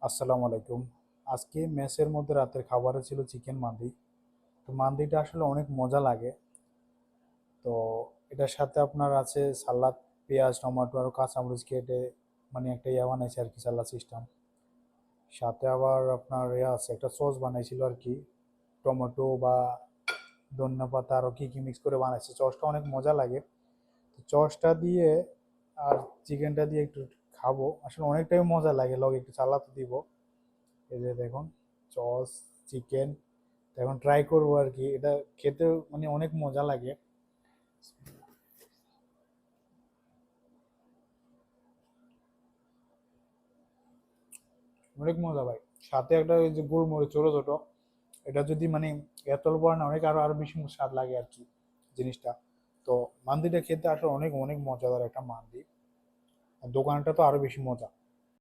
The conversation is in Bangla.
আসসালামু আলাইকুম। আজকে মেসের মধ্যে রাতের খাবারে ছিল চিকেন মান্দি। তো মান্দিটা আসলে অনেক মজা লাগে। তো এটার সাথে আপনার আছে সালাদ, পেঁয়াজ, টমেটো আর কাঁচামরিচ কেটে মানে একটা ইয়া বানাইছে আর কি, সালাদ সিস্টেম। সাথে আবার আপনার ইয়া আছে, একটা সস বানাইছিল আর কি, টমেটো বা ধনিয়া পাতা আরও কি কি মিক্স করে বানাইছে। সসটা অনেক মজা লাগে। তো সসটা দিয়ে আর চিকেনটা দিয়ে একটু খাবো, আসলে অনেকটাই মজা লাগে। লগে একটু সালাদ দিব। এই যে দেখুন, সস, চিকেন। এখন ট্রাই করবো আর কি, এটা খেতে মানে অনেক মজা লাগে। অনেক মজা ভাই। সাথে একটা ওই যে গোলমরিচ ছোট ছোট, এটা যদি মানে এত অল্প না, অনেক আরো আরো বেশি স্বাদ লাগে আর কি জিনিসটা। তো মান্দিটা খেতে আসলে অনেক অনেক মজাদার একটা মান্দি। আর দোকানটা তো আরো বেশি মজা।